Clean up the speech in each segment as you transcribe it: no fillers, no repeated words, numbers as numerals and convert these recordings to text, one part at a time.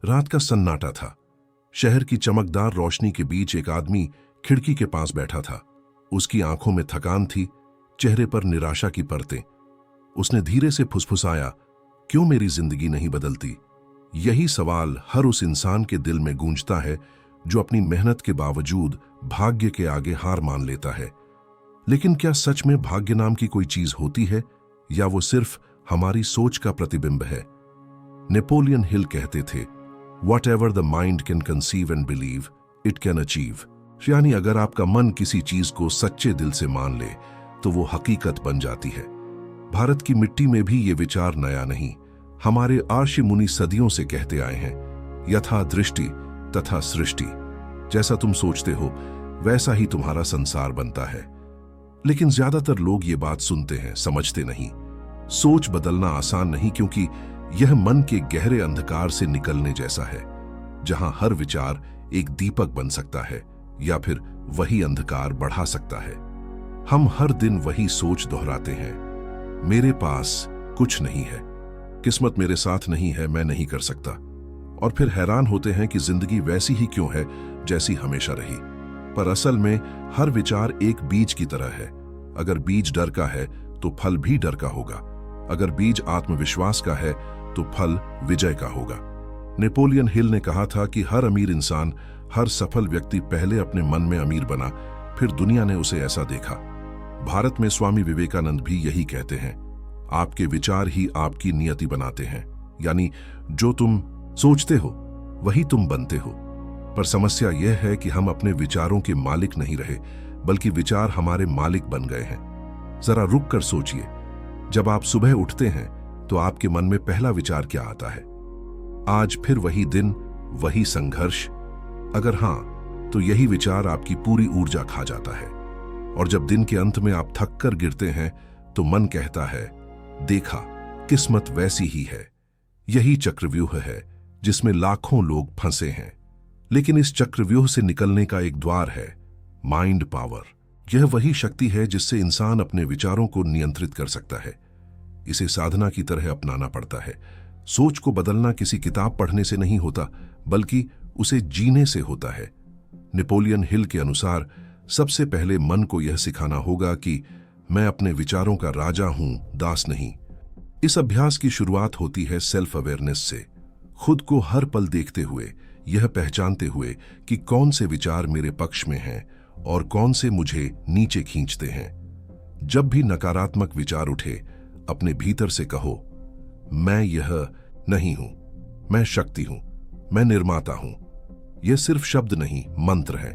रात का सन्नाटा था। शहर की चमकदार रोशनी के बीच एक आदमी खिड़की के पास बैठा था। उसकी आंखों में थकान थी, चेहरे पर निराशा की परतें। उसने धीरे से फुसफुसाया, क्यों मेरी जिंदगी नहीं बदलती? यही सवाल हर उस इंसान के दिल में गूंजता है जो अपनी मेहनत के बावजूद भाग्य के आगे हार मान लेता है। लेकिन क्या सच में भाग्य नाम की कोई चीज होती है, या वो सिर्फ हमारी सोच का प्रतिबिंब है? नेपोलियन हिल कहते थे, what ever the mind can conceive and believe it can achieve. यानी अगर आपका मन किसी चीज को सच्चे दिल से मान ले तो वो हकीकत बन जाती है। भारत की मिट्टी में भी ये विचार नया नहीं। हमारे आर्षि मुनि सदियों से कहते आए हैं, यथा दृष्टि तथा सृष्टि। जैसा तुम सोचते हो वैसा ही तुम्हारा संसार बनता है। लेकिन ज्यादातर लोग ये बात सुनते हैं, समझते नहीं। सोच बदलना आसान नहीं, क्योंकि यह मन के गहरे अंधकार से निकलने जैसा है, जहां हर विचार एक दीपक बन सकता है या फिर वही अंधकार बढ़ा सकता है। हम हर दिन वही सोच दोहराते हैं, मेरे पास कुछ नहीं है, किस्मत मेरे साथ नहीं है, मैं नहीं कर सकता। और फिर हैरान होते हैं कि जिंदगी वैसी ही क्यों है जैसी हमेशा रही। पर असल में हर विचार एक बीज की तरह है। अगर बीज डर का है तो फल भी डर का होगा। अगर बीज आत्मविश्वास का है तो फल विजय का होगा। नेपोलियन हिल ने कहा था कि हर अमीर इंसान, हर सफल व्यक्ति पहले अपने मन में अमीर बना, फिर दुनिया ने उसे ऐसा देखा। भारत में स्वामी विवेकानंद भी यही कहते हैं, आपके विचार ही आपकी नियति बनाते हैं। यानी जो तुम सोचते हो वही तुम बनते हो। पर समस्या यह है कि हम अपने विचारों के मालिक नहीं रहे, बल्कि विचार हमारे मालिक बन गए हैं। जरा रुक कर सोचिए, जब आप सुबह उठते हैं तो आपके मन में पहला विचार क्या आता है? आज फिर वही दिन, वही संघर्ष? अगर हां, तो यही विचार आपकी पूरी ऊर्जा खा जाता है। और जब दिन के अंत में आप थक कर गिरते हैं तो मन कहता है, देखा, किस्मत वैसी ही है। यही चक्रव्यूह है जिसमें लाखों लोग फंसे हैं। लेकिन इस चक्रव्यूह से निकलने का एक द्वार है, माइंड पावर। यह वही शक्ति है जिससे इंसान अपने विचारों को नियंत्रित कर सकता है। इसे साधना की तरह अपनाना पड़ता है। सोच को बदलना किसी किताब पढ़ने से नहीं होता, बल्कि उसे जीने से होता है। नेपोलियन हिल के अनुसार सबसे पहले मन को यह सिखाना होगा कि मैं अपने विचारों का राजा हूं, दास नहीं। इस अभ्यास की शुरुआत होती है सेल्फ अवेयरनेस से। खुद को हर पल देखते हुए, यह पहचानते हुए कि कौन से विचार मेरे पक्ष में हैं और कौन से मुझे नीचे खींचते हैं। जब भी नकारात्मक विचार उठे, अपने भीतर से कहो, मैं यह नहीं हूं, मैं शक्ति हूं, मैं निर्माता हूं। यह सिर्फ शब्द नहीं, मंत्र है।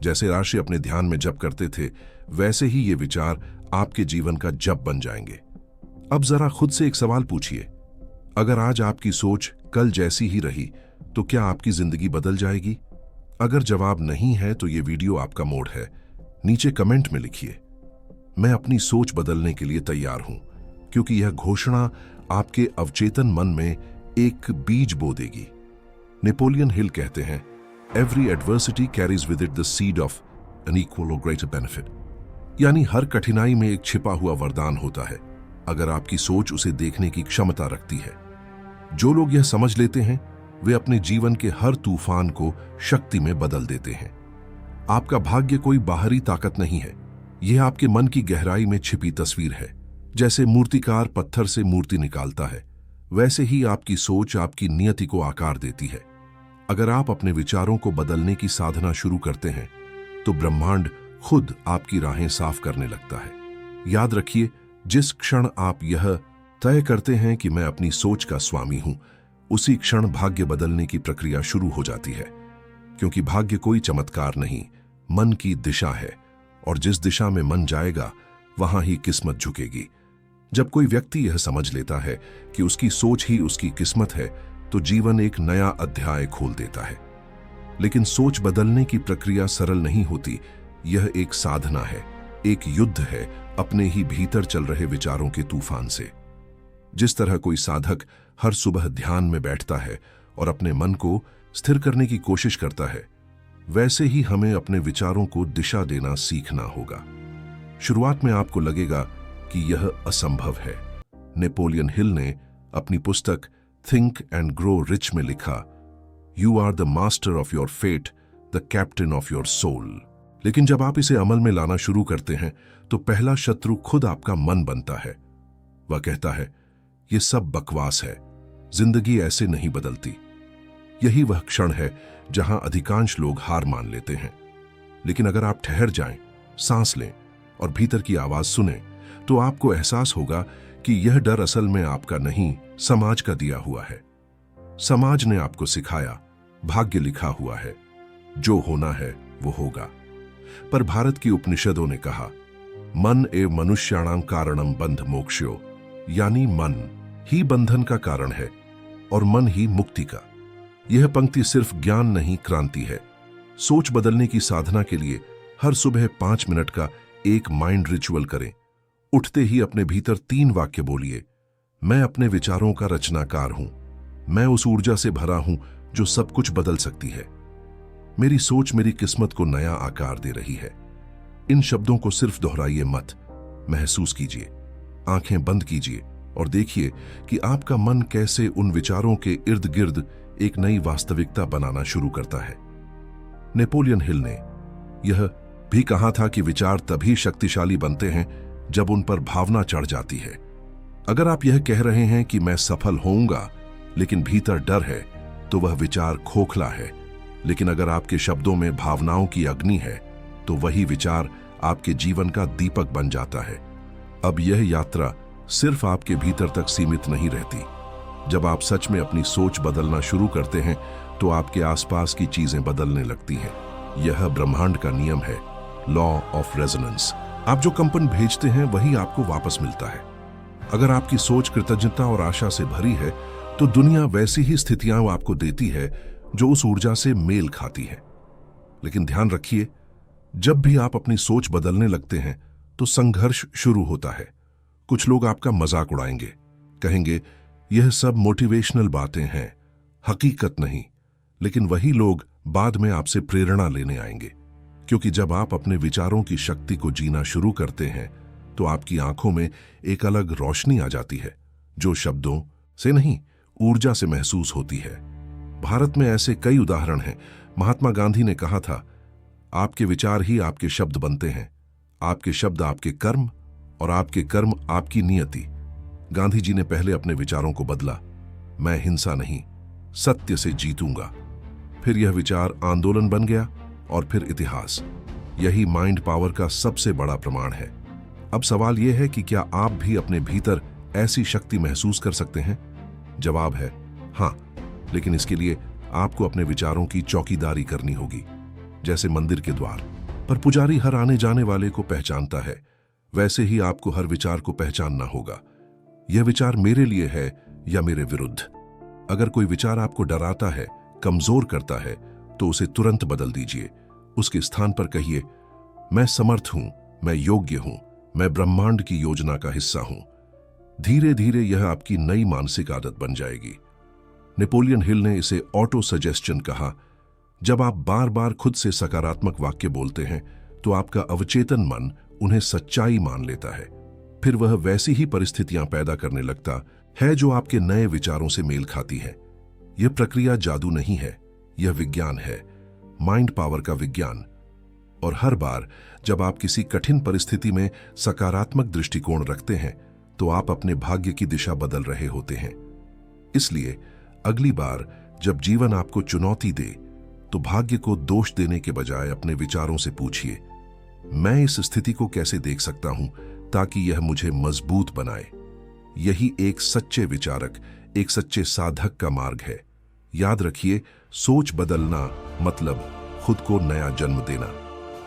जैसे ऋषि अपने ध्यान में जप करते थे, वैसे ही ये विचार आपके जीवन का जप बन जाएंगे। अब जरा खुद से एक सवाल पूछिए, अगर आज आपकी सोच कल जैसी ही रही तो क्या आपकी जिंदगी बदल जाएगी? अगर जवाब नहीं है तो ये वीडियो आपका मोड़ है। नीचे कमेंट में लिखिए, मैं अपनी सोच बदलने के लिए तैयार हूं, क्योंकि यह घोषणा आपके अवचेतन मन में एक बीज बो देगी। नेपोलियन हिल कहते हैं, every adversity carries with it the seed of an equal or greater benefit. यानी हर कठिनाई में एक छिपा हुआ वरदान होता है, अगर आपकी सोच उसे देखने की क्षमता रखती है। जो लोग यह समझ लेते हैं, वे अपने जीवन के हर तूफान को शक्ति में बदल देते हैं। आपका भाग्य कोई बाहरी ताकत नहीं है, यह आपके मन की गहराई में छिपी तस्वीर है। जैसे मूर्तिकार पत्थर से मूर्ति निकालता है, वैसे ही आपकी सोच आपकी नियति को आकार देती है। अगर आप अपने विचारों को बदलने की साधना शुरू करते हैं, तो ब्रह्मांड खुद आपकी राहें साफ करने लगता है। याद रखिए, जिस क्षण आप यह तय करते हैं कि मैं अपनी सोच का स्वामी हूं, उसी क्षण भाग्य बदलने की प्रक्रिया शुरू हो जाती है। क्योंकि भाग्य कोई चमत्कार नहीं, मन की दिशा है, और जिस दिशा में मन जाएगा वहां ही किस्मत झुकेगी। जब कोई व्यक्ति यह समझ लेता है कि उसकी सोच ही उसकी किस्मत है, तो जीवन एक नया अध्याय खोल देता है। लेकिन सोच बदलने की प्रक्रिया सरल नहीं होती। यह एक साधना है, एक युद्ध है अपने ही भीतर चल रहे विचारों के तूफान से। जिस तरह कोई साधक हर सुबह ध्यान में बैठता है और अपने मन को स्थिर करने की कोशिश करता है, वैसे ही हमें अपने विचारों को दिशा देना सीखना होगा। शुरुआत में आपको लगेगा कि यह असंभव है। नेपोलियन हिल ने अपनी पुस्तक थिंक एंड ग्रो रिच में लिखा, you are the master of your fate, the captain of your soul. लेकिन जब आप इसे अमल में लाना शुरू करते हैं तो पहला शत्रु खुद आपका मन बनता है। वह कहता है, यह सब बकवास है, जिंदगी ऐसे नहीं बदलती। यही वह क्षण है जहां अधिकांश लोग हार मान लेते हैं। लेकिन अगर आप ठहर जाएं, सांस लें और भीतर की आवाज सुनें, तो आपको एहसास होगा कि यह डर असल में आपका नहीं, समाज का दिया हुआ है। समाज ने आपको सिखाया, भाग्य लिखा हुआ है, जो होना है वो होगा। पर भारत की उपनिषदों ने कहा, मन एव मनुष्याणां कारणम बंध मोक्षो, यानी मन ही बंधन का कारण है और मन ही मुक्ति का। यह पंक्ति सिर्फ ज्ञान नहीं, क्रांति है। सोच बदलने की साधना के लिए हर सुबह 5 मिनट का एक माइंड रिचुअल करें। उठते ही अपने भीतर 3 वाक्य बोलिए, मैं अपने विचारों का रचनाकार हूं, मैं उस ऊर्जा से भरा हूं जो सब कुछ बदल सकती है, मेरी सोच मेरी किस्मत को नया आकार दे रही है। इन शब्दों को सिर्फ दोहराइए मत, महसूस कीजिए, आंखें बंद कीजिए और देखिए कि आपका मन कैसे उन विचारों के इर्द गिर्द एक नई वास्तविकता बनाना शुरू करता है। नेपोलियन हिल ने यह भी कहा था कि विचार तभी शक्तिशाली बनते हैं जब उन पर भावना चढ़ जाती है। अगर आप यह कह रहे हैं कि मैं सफल होऊंगा लेकिन भीतर डर है, तो वह विचार खोखला है। लेकिन अगर आपके शब्दों में भावनाओं की अग्नि है, तो वही विचार आपके जीवन का दीपक बन जाता है। अब यह यात्रा सिर्फ आपके भीतर तक सीमित नहीं रहती। जब आप सच में अपनी सोच बदलना शुरू करते हैं तो आपके आसपास की चीजें बदलने लगती हैं। यह ब्रह्मांड का नियम है, लॉ ऑफ रेजोनेंस। आप जो कंपन भेजते हैं वही आपको वापस मिलता है। अगर आपकी सोच कृतज्ञता और आशा से भरी है तो दुनिया वैसी ही स्थितियां आपको देती है जो उस ऊर्जा से मेल खाती है। लेकिन ध्यान रखिए, जब भी आप अपनी सोच बदलने लगते हैं तो संघर्ष शुरू होता है। कुछ लोग आपका मजाक उड़ाएंगे, कहेंगे यह सब मोटिवेशनल बातें हैं, हकीकत नहीं। लेकिन वही लोग बाद में आपसे प्रेरणा लेने आएंगे, क्योंकि जब आप अपने विचारों की शक्ति को जीना शुरू करते हैं तो आपकी आंखों में एक अलग रोशनी आ जाती है जो शब्दों से नहीं, ऊर्जा से महसूस होती है। भारत में ऐसे कई उदाहरण हैं। महात्मा गांधी ने कहा था, आपके विचार ही आपके शब्द बनते हैं, आपके शब्द आपके कर्म और आपके कर्म आपकी नियति। गांधी जी ने पहले अपने विचारों को बदला, मैं हिंसा नहीं, सत्य से जीतूंगा। फिर यह विचार आंदोलन बन गया और फिर इतिहास। यही माइंड पावर का सबसे बड़ा प्रमाण है। अब सवाल यह है कि क्या आप भी अपने भीतर ऐसी शक्ति महसूस कर सकते हैं? जवाब है हाँ, लेकिन इसके लिए आपको अपने विचारों की चौकीदारी करनी होगी। जैसे मंदिर के द्वार पर पुजारी हर आने जाने वाले को पहचानता है, वैसे ही आपको हर विचार को पहचानना होगा। यह विचार मेरे लिए है या मेरे विरुद्ध। अगर कोई विचार आपको डराता है, कमजोर करता है, तो उसे तुरंत बदल दीजिए। उसके स्थान पर कहिए, मैं समर्थ हूं, मैं योग्य हूं, मैं ब्रह्मांड की योजना का हिस्सा हूं। धीरे धीरे यह आपकी नई मानसिक आदत बन जाएगी। नेपोलियन हिल ने इसे ऑटो सजेस्शन कहा। जब आप बार बार खुद से सकारात्मक वाक्य बोलते हैं तो आपका अवचेतन मन उन्हें सच्चाई मान लेता है। फिर वह वैसी ही परिस्थितियां पैदा करने लगता है जो आपके नए विचारों से मेल खाती है। यह प्रक्रिया जादू नहीं है, यह विज्ञान है, माइंड पावर का विज्ञान। और हर बार जब आप किसी कठिन परिस्थिति में सकारात्मक दृष्टिकोण रखते हैं तो आप अपने भाग्य की दिशा बदल रहे होते हैं। इसलिए अगली बार जब जीवन आपको चुनौती दे तो भाग्य को दोष देने के बजाय अपने विचारों से पूछिए, मैं इस स्थिति को कैसे देख सकता हूं ताकि यह मुझे मजबूत बनाए। यही एक सच्चे विचारक, एक सच्चे साधक का मार्ग है। याद रखिए, सोच बदलना मतलब खुद को नया जन्म देना।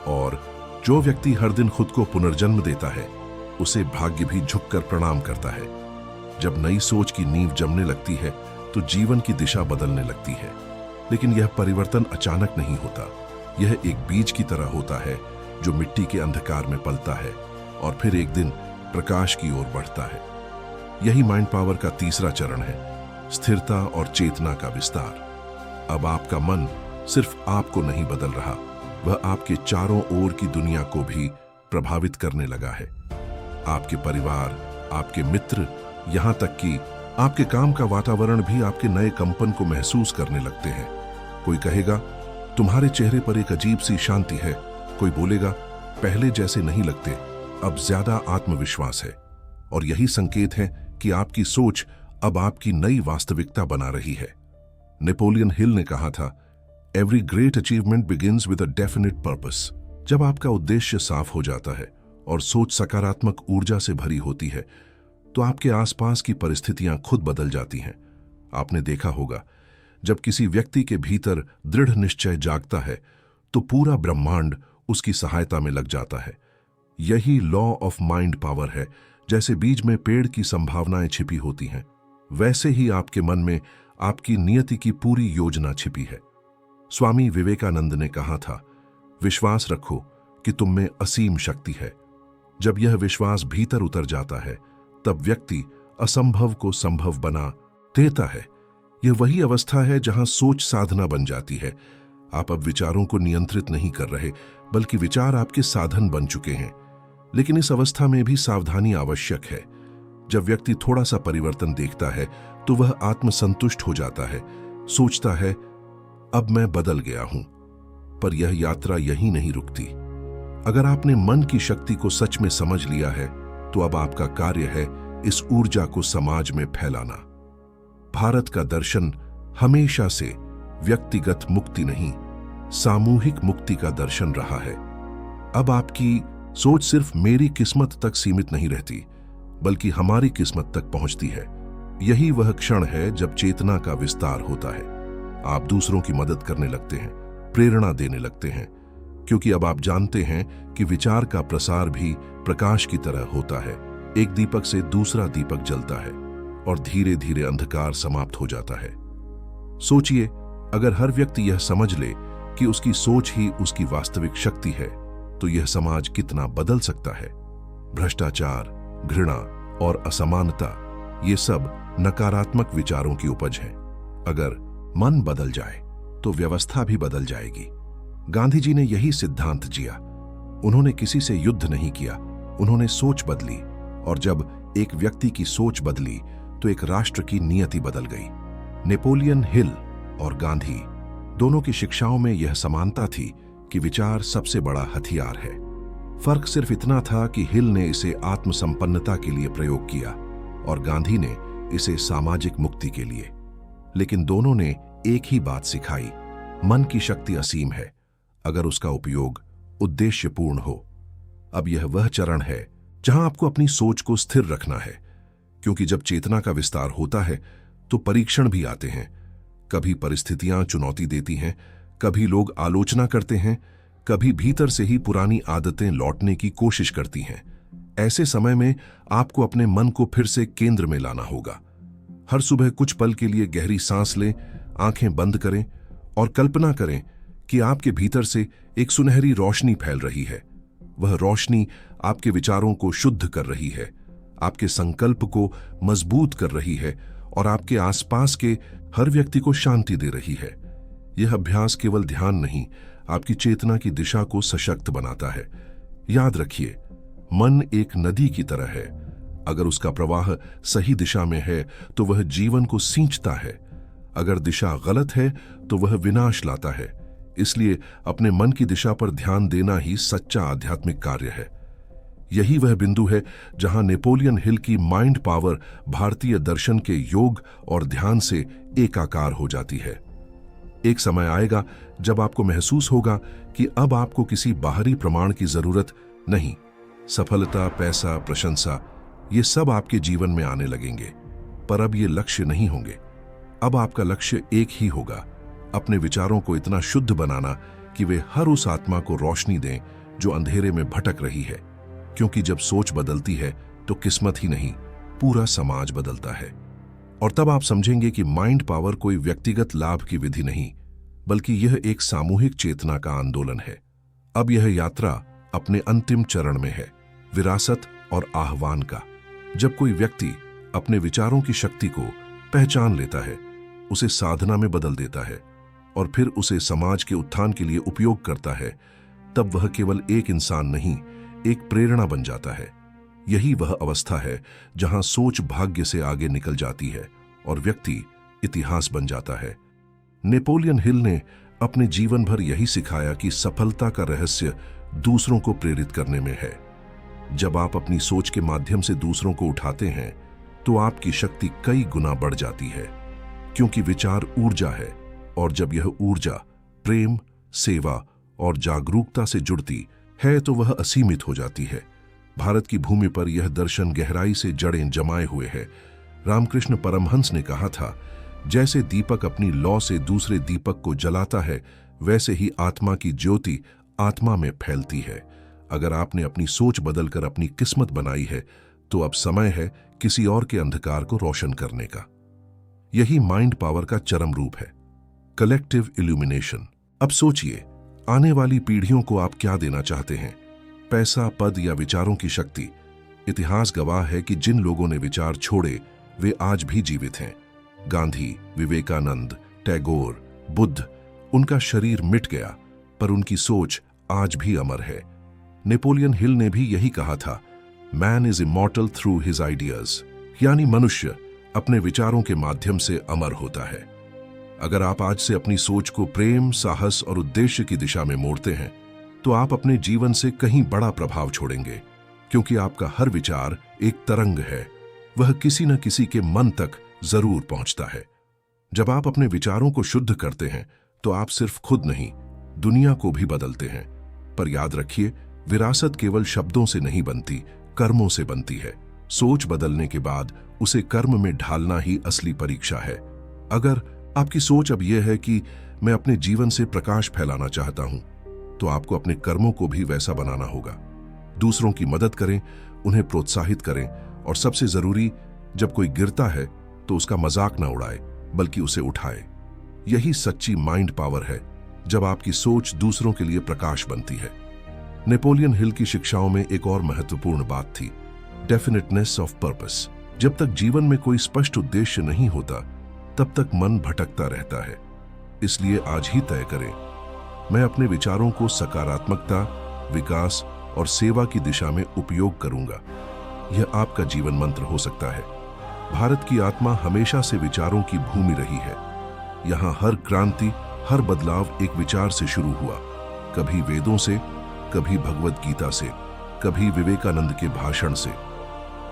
और जो व्यक्ति हर दिन खुद को पुनर्जन्म देता है उसे भाग्य भी झुककर प्रणाम करता है। जब नई सोच की नींव जमने लगती है तो जीवन की दिशा बदलने लगती है। लेकिन यह परिवर्तन अचानक नहीं होता। यह एक बीज की तरह होता है जो मिट्टी के अंधकार में पलता है और फिर एक दिन प्रकाश की ओर बढ़ता है। यही माइंड पावर का तीसरा चरण है, स्थिरता और चेतना का विस्तार। अब आपका मन सिर्फ आपको नहीं बदल रहा, वह आपके चारों ओर की दुनिया को भी प्रभावित करने लगा है। आपके परिवार, आपके मित्र, यहाँ तक कि आपके काम का वातावरण भी आपके नए कंपन को महसूस करने लगते हैं। कोई कहेगा तुम्हारे चेहरे पर एक अजीब सी शांति है, कोई बोलेगा पहले जैसे नहीं लगते, अब ज्यादा आत्मविश्वास है। और यही संकेत है कि आपकी सोच अब आपकी नई वास्तविकता बना रही है। नेपोलियन हिल ने कहा था, every great achievement begins with a definite purpose. जब आपका उद्देश्य साफ हो जाता है और सोच सकारात्मक ऊर्जा से भरी होती है तो आपके आसपास की परिस्थितियां खुद बदल जाती हैं। आपने देखा होगा, जब किसी व्यक्ति के भीतर दृढ़ निश्चय जागता है तो पूरा ब्रह्मांड उसकी सहायता में लग जाता है। यही लॉ ऑफ माइंड पावर है। जैसे बीज में पेड़ की संभावनाएं छिपी होती हैं, वैसे ही आपके मन में आपकी नियति की पूरी योजना छिपी है। स्वामी विवेकानंद ने कहा था, विश्वास रखो कि तुम में असीम शक्ति है। जब यह विश्वास भीतर उतर जाता है तब व्यक्ति असंभव को संभव बना देता है। यह वही अवस्था है जहां सोच साधना बन जाती है। आप अब विचारों को नियंत्रित नहीं कर रहे, बल्कि विचार आपके साधन बन चुके हैं। लेकिन इस अवस्था में भी सावधानी आवश्यक है। जब व्यक्ति थोड़ा सा परिवर्तन देखता है तो वह आत्मसंतुष्ट हो जाता है, सोचता है अब मैं बदल गया हूं। पर यह यात्रा यहीं नहीं रुकती। अगर आपने मन की शक्ति को सच में समझ लिया है तो अब आपका कार्य है इस ऊर्जा को समाज में फैलाना। भारत का दर्शन हमेशा से व्यक्तिगत मुक्ति नहीं, सामूहिक मुक्ति का दर्शन रहा है। अब आपकी सोच सिर्फ मेरी किस्मत तक सीमित नहीं रहती, बल्कि हमारी किस्मत तक पहुंचती है। यही वह क्षण है जब चेतना का विस्तार होता है। आप दूसरों की मदद करने लगते हैं, प्रेरणा देने लगते हैं, क्योंकि अब आप जानते हैं कि विचार का प्रसार भी प्रकाश की तरह होता है। एक दीपक से दूसरा दीपक जलता है और धीरे धीरे अंधकार समाप्त हो जाता है। सोचिए, अगर हर व्यक्ति यह समझ ले कि उसकी सोच ही उसकी वास्तविक शक्ति है, तो यह समाज कितना बदल सकता है। भ्रष्टाचार, घृणा और असमानता, ये सब नकारात्मक विचारों की उपज है। अगर मन बदल जाए तो व्यवस्था भी बदल जाएगी। गांधी जी ने यही सिद्धांत जिया। उन्होंने किसी से युद्ध नहीं किया, उन्होंने सोच बदली, और जब एक व्यक्ति की सोच बदली तो एक राष्ट्र की नियति बदल गई। नेपोलियन हिल और गांधी दोनों की शिक्षाओं में यह समानता थी कि विचार सबसे बड़ा हथियार है। फर्क सिर्फ इतना था कि हिल ने इसे आत्मसंपन्नता के लिए प्रयोग किया और गांधी ने इसे सामाजिक मुक्ति के लिए। लेकिन दोनों ने एक ही बात सिखाई, मन की शक्ति असीम है अगर उसका उपयोग उद्देश्यपूर्ण हो। अब यह वह चरण है जहां आपको अपनी सोच को स्थिर रखना है, क्योंकि जब चेतना का विस्तार होता है तो परीक्षण भी आते हैं। कभी परिस्थितियां चुनौती देती हैं, कभी लोग आलोचना करते हैं, कभी भीतर से ही पुरानी आदतें लौटने की कोशिश करती हैं। ऐसे समय में आपको अपने मन को फिर से केंद्र में लाना होगा। हर सुबह कुछ पल के लिए गहरी सांस लें, आंखें बंद करें और कल्पना करें कि आपके भीतर से एक सुनहरी रोशनी फैल रही है। वह रोशनी आपके विचारों को शुद्ध कर रही है, आपके संकल्प को मजबूत कर रही है और आपके आसपास के हर व्यक्ति को शांति दे रही है। यह अभ्यास केवल ध्यान नहीं, आपकी चेतना की दिशा को सशक्त बनाता है। याद रखिए, मन एक नदी की तरह है। अगर उसका प्रवाह सही दिशा में है तो वह जीवन को सींचता है, अगर दिशा गलत है तो वह विनाश लाता है। इसलिए अपने मन की दिशा पर ध्यान देना ही सच्चा आध्यात्मिक कार्य है। यही वह बिंदु है जहां नेपोलियन हिल की माइंड पावर भारतीय दर्शन के योग और ध्यान से एकाकार हो जाती है। एक समय आएगा जब आपको महसूस होगा कि अब आपको किसी बाहरी प्रमाण की जरूरत नहीं। सफलता, पैसा, प्रशंसा, ये सब आपके जीवन में आने लगेंगे, पर अब ये लक्ष्य नहीं होंगे। अब आपका लक्ष्य एक ही होगा, अपने विचारों को इतना शुद्ध बनाना कि वे हर उस आत्मा को रोशनी दें जो अंधेरे में भटक रही है। क्योंकि जब सोच बदलती है तो किस्मत ही नहीं, पूरा समाज बदलता है। और तब आप समझेंगे कि माइंड पावर कोई व्यक्तिगत लाभ की विधि नहीं, बल्कि यह एक सामूहिक चेतना का आंदोलन है। अब यह यात्रा अपने अंतिम चरण में है, विरासत और आह्वान का। जब कोई व्यक्ति अपने विचारों की शक्ति को पहचान लेता है, उसे साधना में बदल देता है और फिर उसे समाज के उत्थान के लिए उपयोग करता है, तब वह केवल एक इंसान नहीं, एक प्रेरणा बन जाता है। यही वह अवस्था है जहां सोच भाग्य से आगे निकल जाती है और व्यक्ति इतिहास बन जाता है। नेपोलियन हिल ने अपने जीवन भर यही सिखाया कि सफलता का रहस्य दूसरों को प्रेरित करने में है। जब आप अपनी सोच के माध्यम से दूसरों को उठाते हैं तो आपकी शक्ति कई गुना बढ़ जाती है, क्योंकि विचार ऊर्जा है, और जब यह ऊर्जा प्रेम, सेवा और जागरूकता से जुड़ती है तो वह असीमित हो जाती है। भारत की भूमि पर यह दर्शन गहराई से जड़ें जमाए हुए है। रामकृष्ण परमहंस ने कहा था, जैसे दीपक अपनी लौ से दूसरे दीपक को जलाता है, वैसे ही आत्मा की ज्योति आत्मा में फैलती है। अगर आपने अपनी सोच बदलकर अपनी किस्मत बनाई है तो अब समय है किसी और के अंधकार को रोशन करने का। यही माइंड पावर का चरम रूप है, कलेक्टिव इल्यूमिनेशन। अब सोचिए, आने वाली पीढ़ियों को आप क्या देना चाहते हैं? पैसा, पद या विचारों की शक्ति? इतिहास गवाह है कि जिन लोगों ने विचार छोड़े वे आज भी जीवित हैं। गांधी, विवेकानंद, टैगोर, बुद्ध, उनका शरीर मिट गया पर उनकी सोच आज भी अमर है। नेपोलियन हिल ने भी यही कहा था, man is immortal through his ideas, यानी मनुष्य अपने विचारों के माध्यम से अमर होता है। अगर आप आज से अपनी सोच को प्रेम, साहस और उद्देश्य की दिशा में मोड़ते हैं तो आप अपने जीवन से कहीं बड़ा प्रभाव छोड़ेंगे, क्योंकि आपका हर विचार एक तरंग है, वह किसी न किसी के मन तक जरूर पहुंचता है। जब आप अपने विचारों को शुद्ध करते हैं तो आप सिर्फ खुद नहीं, दुनिया को भी बदलते हैं। पर याद रखिए, विरासत केवल शब्दों से नहीं बनती, कर्मों से बनती है। सोच बदलने के बाद उसे कर्म में ढालना ही असली परीक्षा है। अगर आपकी सोच अब यह है कि मैं अपने जीवन से प्रकाश फैलाना चाहता हूं, तो आपको अपने कर्मों को भी वैसा बनाना होगा। दूसरों की मदद करें, उन्हें प्रोत्साहित करें, और सबसे जरूरी, जब कोई गिरता है तो उसका मजाक ना उड़ाए, बल्कि उसे उठाए। यही सच्ची माइंड पावर है, जब आपकी सोच दूसरों के लिए प्रकाश बनती है। नेपोलियन हिल की शिक्षाओं में एक और महत्वपूर्ण बात थी, डेफिनेटनेस ऑफ पर्पस। जब तक जीवन में कोई स्पष्ट उद्देश्य नहीं होता, तब तक मन भटकता रहता है। इसलिए आज ही तय करें, मैं अपने विचारों को सकारात्मकता, विकास और सेवा की दिशा में उपयोग करूंगा। यह आपका जीवन मंत्र हो सकता है। भारत की आत्मा हमेशा से विचारों की भूमि रही है। यहाँ हर क्रांति, हर बदलाव एक विचार से शुरू हुआ, कभी वेदों से, कभी भगवत गीता से, कभी विवेकानंद के भाषण से।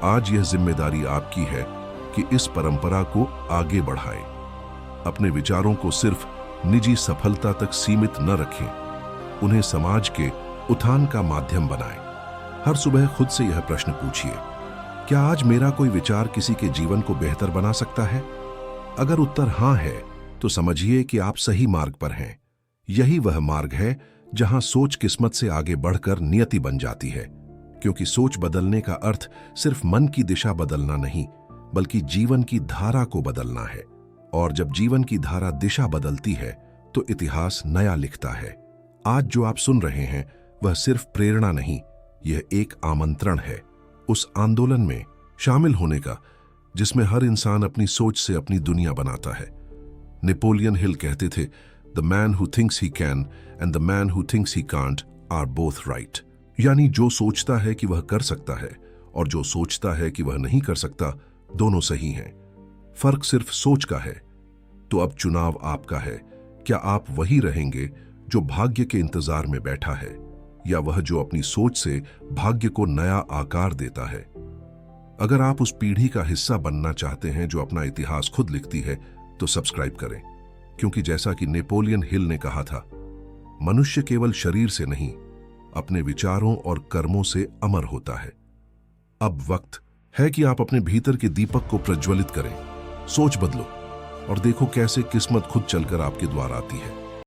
आज यह जिम्मेदारी आपकी है कि इस परंपरा को आगे बढ़ाएं। अपने विचारों को सिर्फ निजी सफलता तक सीमित न रखें, उन्हें समाज के उत्थान का माध्यम बनाएं। हर सुबह खुद से यह प्रश्न पूछिए, क्या आज मेरा कोई विचार किसी के जीवन को बेहतर बना सकता है? अगर उत्तर हां है, तो समझिए कि आप सही मार्ग पर हैं। यही वह मार्ग है जहां सोच किस्मत से आगे बढ़कर नियति बन जाती है, क्योंकि सोच बदलने का अर्थ सिर्फ मन की दिशा बदलना नहीं, बल्कि जीवन की धारा को बदलना है। और जब जीवन की धारा दिशा बदलती है तो इतिहास नया लिखता है। आज जो आप सुन रहे हैं वह सिर्फ प्रेरणा नहीं, यह एक आमंत्रण है उस आंदोलन में शामिल होने का जिसमें हर इंसान अपनी सोच से अपनी दुनिया बनाता है। नेपोलियन हिल कहते थे, the man who thinks he can and the man who thinks he can't are both right. यानी जो सोचता है कि वह कर सकता है और जो सोचता है कि वह नहीं कर सकता, दोनों सही हैं। फर्क सिर्फ सोच का है। तो अब चुनाव आपका है। क्या आप वही रहेंगे जो भाग्य के इंतजार में बैठा है, या वह जो अपनी सोच से भाग्य को नया आकार देता है? अगर आप उस पीढ़ी का हिस्सा बनना चाहते हैं जो अपना इतिहास खुद लिखती है, तो सब्सक्राइब करें, क्योंकि जैसा कि नेपोलियन हिल ने कहा था, मनुष्य केवल शरीर से नहीं, अपने विचारों और कर्मों से अमर होता है। अब वक्त है कि आप अपने भीतर के दीपक को प्रज्वलित करें, सोच बदलो और देखो कैसे किस्मत खुद चलकर आपके द्वार आती है।